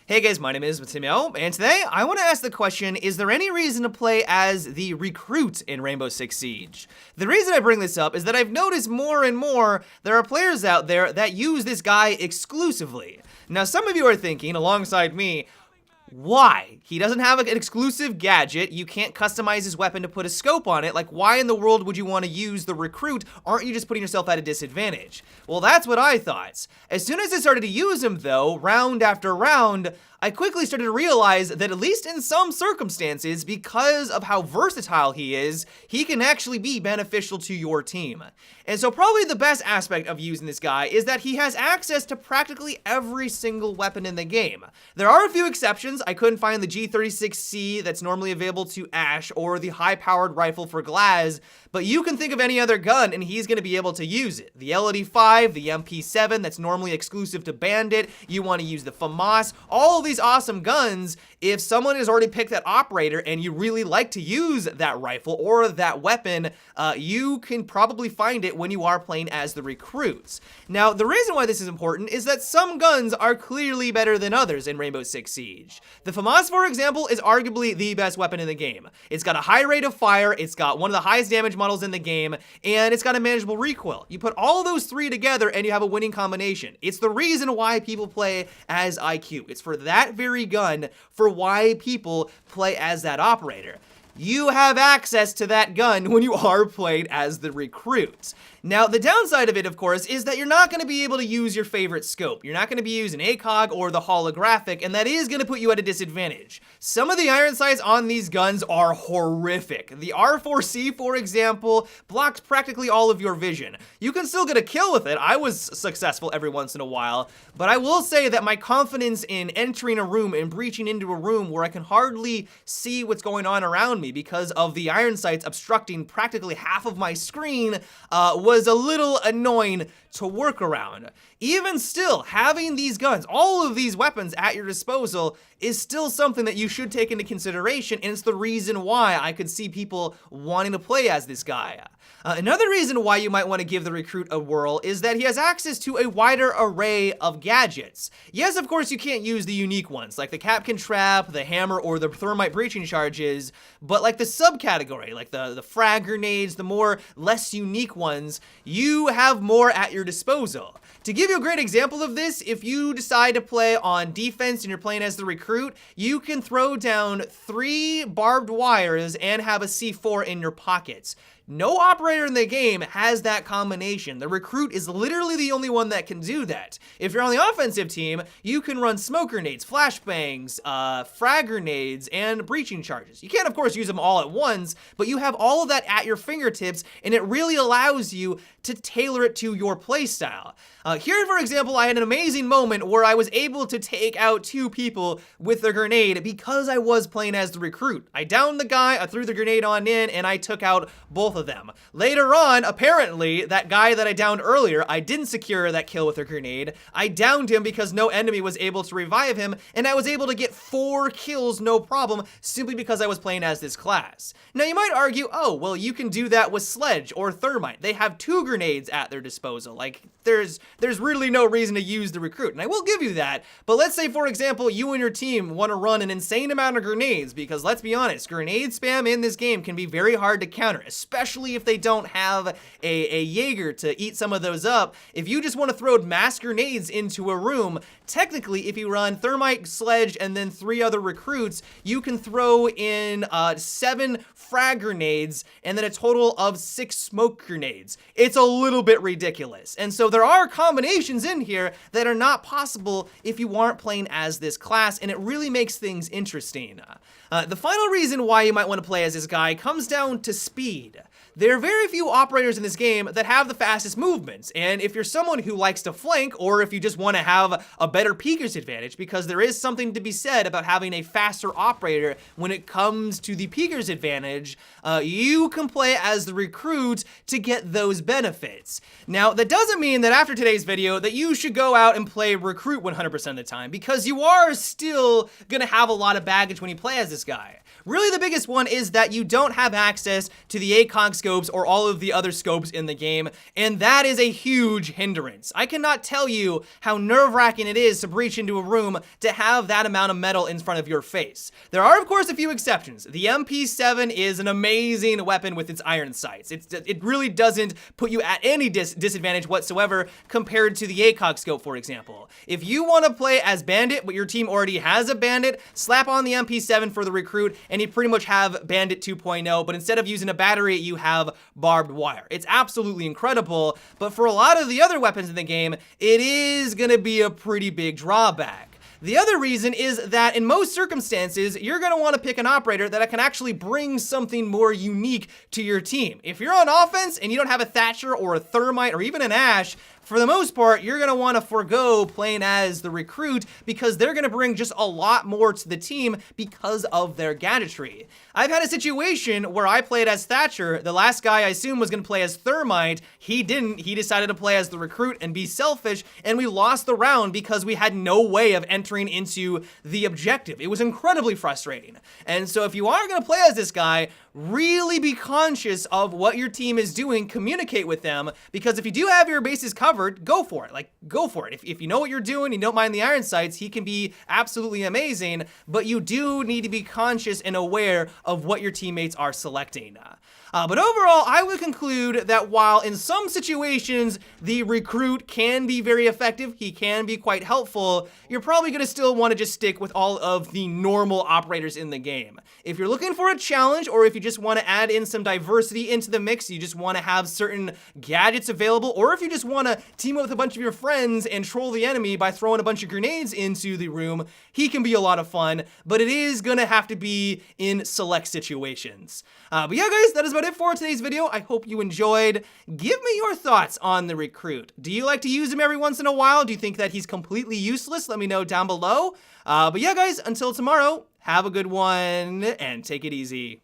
Hey guys, my name is Matteo, and today I want to ask the question, is there any reason to play as the recruit in Rainbow Six Siege? The reason I bring this up is that I've noticed more and more there are players out there that use this guy exclusively. Now some of you are thinking, alongside me, why? He doesn't have an exclusive gadget, you can't customize his weapon to put a scope on it, like why in the world would you want to use the recruit? Aren't you just putting yourself at a disadvantage? Well, that's what I thought. As soon as I started to use him though, round after round, I quickly started to realize that at least in some circumstances, because of how versatile he is, he can actually be beneficial to your team. And so probably the best aspect of using this guy is that he has access to practically every single weapon in the game. There are a few exceptions. I couldn't find the G36C that's normally available to Ash or the high-powered rifle for Glaz, but you can think of any other gun and he's going to be able to use it. The LED5, the MP7 that's normally exclusive to Bandit, you want to use the FAMAS, all of these awesome guns. If someone has already picked that operator and you really like to use that rifle or that weapon, you can probably find it when you are playing as the recruits. Now, the reason why this is important is that some guns are clearly better than others in Rainbow Six Siege. The FAMAS, for example, is arguably the best weapon in the game. It's got a high rate of fire, it's got one of the highest damage models in the game, and it's got a manageable recoil. You put all those three together and you have a winning combination. It's the reason why people play as IQ. It's for that very gun for why people play as that operator. You have access to that gun when you are playing as the recruits. Now, the downside of it, of course, is that you're not going to be able to use your favorite scope. You're not going to be using ACOG or the holographic, and that is going to put you at a disadvantage. Some of the iron sights on these guns are horrific. The R4C, for example, blocks practically all of your vision. You can still get a kill with it. I was successful every once in a while, but I will say that my confidence in entering a room and breaching into a room where I can hardly see what's going on around me because of the iron sights obstructing practically half of my screen was a little annoying to work around. Even still, having these guns, all of these weapons at your disposal is still something that you should take into consideration, and it's the reason why I could see people wanting to play as this guy. Another reason why you might want to give the recruit a whirl is that he has access to a wider array of gadgets. Yes, of course, you can't use the unique ones, like the Capcan Trap, the Hammer, or the Thermite Breaching Charges, but like the subcategory, like the frag grenades, the more less unique ones, you have more at your disposal. To give you a great example of this, if you decide to play on defense and you're playing as the recruit, you can throw down 3 barbed wires and have a C4 in your pockets. No operator in the game has that combination. The recruit is literally the only one that can do that. If you're on the offensive team, you can run smoke grenades, flashbangs, frag grenades, and breaching charges. You can't, of course, use them all at once, but you have all of that at your fingertips, and it really allows you to tailor it to your playstyle. Here, for example, I had an amazing moment where I was able to take out 2 people with the grenade because I was playing as the recruit. I downed the guy, I threw the grenade on in, and I took out both of them. Later on, apparently, that guy that I downed earlier, I didn't secure that kill with a grenade. I downed him because no enemy was able to revive him, and I was able to get 4 kills no problem simply because I was playing as this class. Now, you might argue, oh, well, you can do that with Sledge or Thermite. They have 2 grenades at their disposal. Like, there's really no reason to use the recruit, and I will give you that, but let's say, for example, you and your team want to run an insane amount of grenades, because let's be honest, grenade spam in this game can be very hard to counter, especially if they don't have a Jaeger to eat some of those up. If you just want to throw mass grenades into a room, technically, if you run Thermite, Sledge, and then 3 other recruits, you can throw in 7 frag grenades and then a total of 6 smoke grenades. It's a little bit ridiculous. And so there are combinations in here that are not possible if you aren't playing as this class, and it really makes things interesting. The final reason why you might want to play as this guy comes down to speed. There are very few operators in this game that have the fastest movements, and if you're someone who likes to flank, or if you just want to have a better peeker's advantage, because there is something to be said about having a faster operator when it comes to the peeker's advantage, you can play as the recruit to get those benefits. Now, that doesn't mean that after today's video that you should go out and play recruit 100% of the time, because you are still gonna have a lot of baggage when you play as this guy. Really, the biggest one is that you don't have access to the ACOG ACOG scopes or all of the other scopes in the game, and that is a huge hindrance. I cannot tell you how nerve-wracking it is to breach into a room to have that amount of metal in front of your face. There are, of course, a few exceptions. The MP7 is an amazing weapon with its iron sights. It really doesn't put you at any disadvantage whatsoever compared to the ACOG scope, for example. If you want to play as Bandit, but your team already has a Bandit, slap on the MP7 for the Recruit, and you pretty much have Bandit 2.0, but instead of using a battery, you have barbed wire. It's absolutely incredible, but for a lot of the other weapons in the game, it is going to be a pretty big drawback. The other reason is that in most circumstances, you're going to want to pick an operator that can actually bring something more unique to your team. If you're on offense and you don't have a Thatcher or a Thermite or even an Ash, for the most part, you're going to want to forego playing as the Recruit because they're going to bring just a lot more to the team because of their gadgetry. I've had a situation where I played as Thatcher. The last guy I assumed was going to play as Thermite. He didn't. He decided to play as the Recruit and be selfish, and we lost the round because we had no way of entering into the objective. It was incredibly frustrating. And so if you are going to play as this guy, really be conscious of what your team is doing, communicate with them, because if you do have your bases covered, go for it. Like, go for it. If you know what you're doing, you don't mind the iron sights, he can be absolutely amazing, but you do need to be conscious and aware of what your teammates are selecting. But overall, I would conclude that while in some situations the Recruit can be very effective, he can be quite helpful, you're probably going to still want to just stick with all of the normal operators in the game. If you're looking for a challenge, or if you just want to add in some diversity into the mix, you just want to have certain gadgets available, or if you just want to team up with a bunch of your friends and troll the enemy by throwing a bunch of grenades into the room, he can be a lot of fun, but it is going to have to be in select situations. But yeah, guys, that is about it for today's video. I hope you enjoyed. Give me your thoughts on the Recruit. Do you like to use him every once in a while? Do you think that he's completely useless? Let me know down below. But yeah, guys, until tomorrow, have a good one and take it easy.